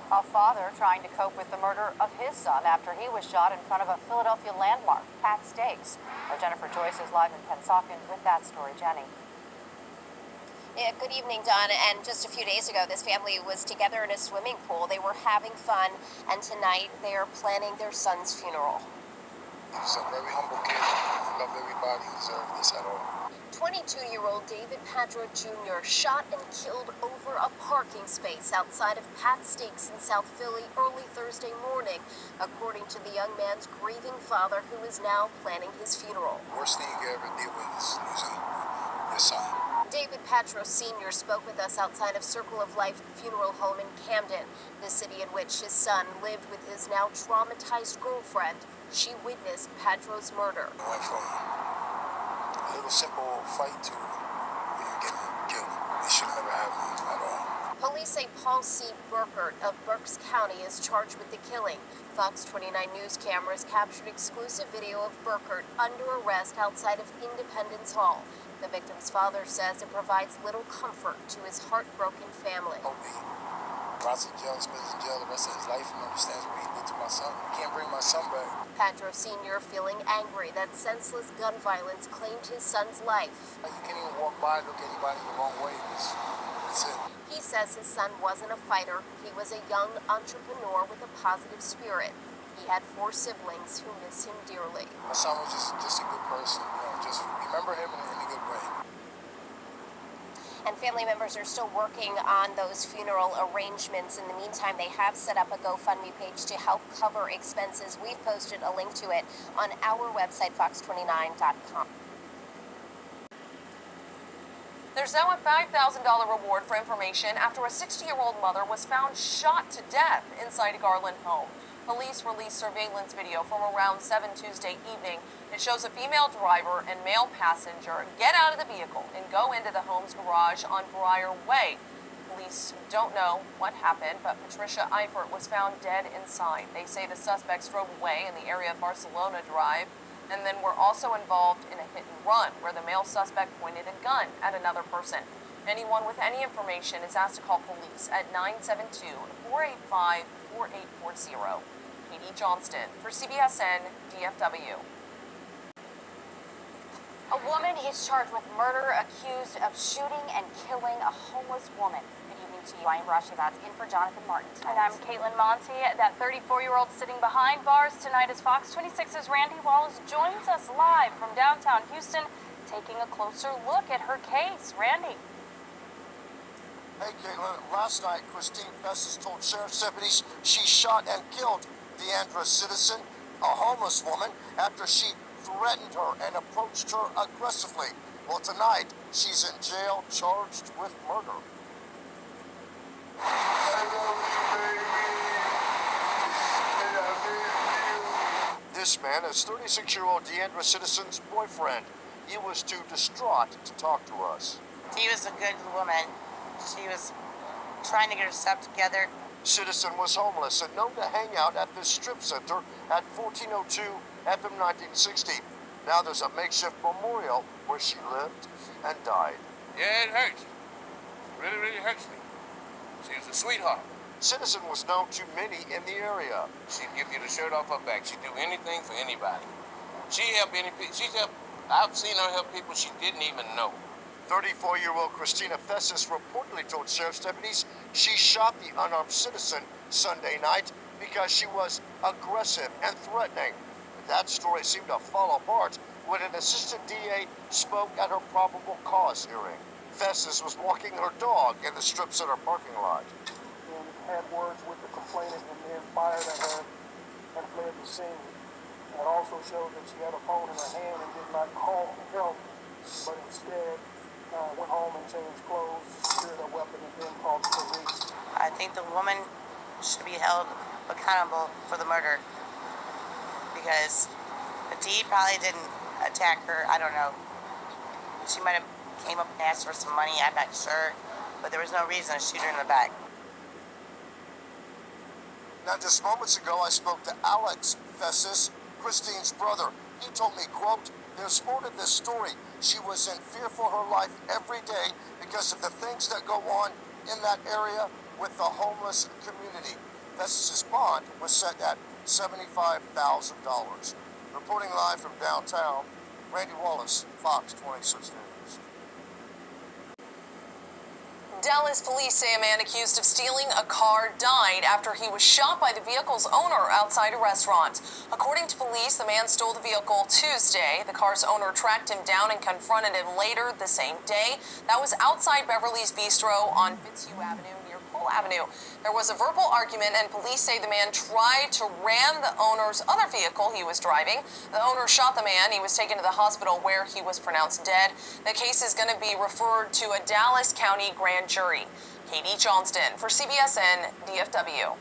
A father trying to cope with the murder of his son after he was shot in front of a Philadelphia landmark, Pat Stakes. Our Jennifer Joyce is live in Pennsauken with that story. Jenny. Yeah, good evening, Don. And just a few days ago, this family was together in a swimming pool. They were having fun, and tonight they are planning their son's funeral. He's a very humble kid. He loved everybody. He deserved this at all. 22-year-old David Padro Jr. shot and killed over a parking space outside of Pat Stakes in South Philly early Thursday morning, according to the young man's grieving father, who is now planning his funeral. Worst thing you could ever deal with is losing your son. David Padro Sr. spoke with us outside of Circle of Life Funeral Home in Camden, the city in which his son lived with his now traumatized girlfriend. She witnessed Padro's murder. It went from a little simple fight to getting killed. It should never happen at all. Police say Paul C. Burkert of Berks County is charged with the killing. Fox 29 News cameras captured exclusive video of Burkert under arrest outside of Independence Hall. The victim's father says it provides little comfort to his heartbroken family. Hope he rots in jail, spends in jail the rest of his life, and understands what he did to my son. I can't bring my son back. Padro Sr. feeling angry that senseless gun violence claimed his son's life. You can't even walk by, look at anybody the wrong way. That's it. He says his son wasn't a fighter. He was a young entrepreneur with a positive spirit. He had 4 siblings who miss him dearly. My son was just a good person. Just remember him in a good way. And family members are still working on those funeral arrangements. In the meantime, they have set up a GoFundMe page to help cover expenses. We've posted a link to it on our website, fox29.com. There's now a $5,000 reward for information after a 60-year-old mother was found shot to death inside a Garland home. Police released surveillance video from around 7 Tuesday evening. It shows a female driver and male passenger get out of the vehicle and go into the home's garage on Briar Way. Police don't know what happened, but Patricia Eifert was found dead inside. They say the suspects drove away in the area of Barcelona Drive and then were also involved in a hit and run where the male suspect pointed a gun at another person. Anyone with any information is asked to call police at 972-485-4840. Katie Johnston for CBSN DFW. A woman is charged with murder, accused of shooting and killing a homeless woman. Good evening to you. I am Rashi. That's in for Jonathan Martin tonight. And I'm Caitlin Monty. That 34-year-old sitting behind bars tonight as Fox 26's Randy Wallace joins us live from downtown Houston, taking a closer look at her case. Randy. Hey, Caitlin. Last night, Christine Festus told sheriff's deputies she shot and killed Deandra Citizen, a homeless woman, after she threatened her and approached her aggressively. Well, tonight, she's in jail charged with murder. This man is 36-year-old Deandra Citizen's boyfriend. He was too distraught to talk to us. She was a good woman. She was trying to get her stuff together. Citizen was homeless and known to hang out at this strip center at 1402 FM 1960. Now there's a makeshift memorial where she lived and died. Yeah, it hurts. Really, really hurts me. She was a sweetheart. Citizen was known to many in the area. She'd give you the shirt off her back. She'd do anything for anybody. I've seen her help people she didn't even know. 34-year-old Christina Festus reportedly told sheriff's deputies she shot the unarmed citizen Sunday night because she was aggressive and threatening. That story seemed to fall apart when an assistant DA spoke at her probable cause hearing. Festus was walking her dog in the strip center parking lot. And had words with the complainant and then fired at her and fled the scene. It also showed that she had a phone in her hand and did not call for help, but instead went home and changed clothes, secured a weapon, and then called the police. I think the woman should be held accountable for the murder because the deed probably didn't attack her. I don't know. She might have came up and asked for some money. I'm not sure. But there was no reason to shoot her in the back. Now, just moments ago, I spoke to Alex Festus, Christine's brother. He told me, quote, "There's more to this story. She was in fear for her life every day because of the things that go on in that area with the homeless community." Festus's bond was set at $75,000. Reporting live from downtown, Randy Wallace, Fox 26 News. Dallas police say a man accused of stealing a car died after he was shot by the vehicle's owner outside a restaurant. According to police, the man stole the vehicle Tuesday. The car's owner tracked him down and confronted him later the same day. That was outside Beverly's Bistro on Fitzhugh Avenue near Cole Avenue. There was a verbal argument, and police say the man tried to ram the owner's other vehicle he was driving. The owner shot the man. He was taken to the hospital where he was pronounced dead. The case is going to be referred to a Dallas County grand jury. Katie Johnston for CBSN DFW.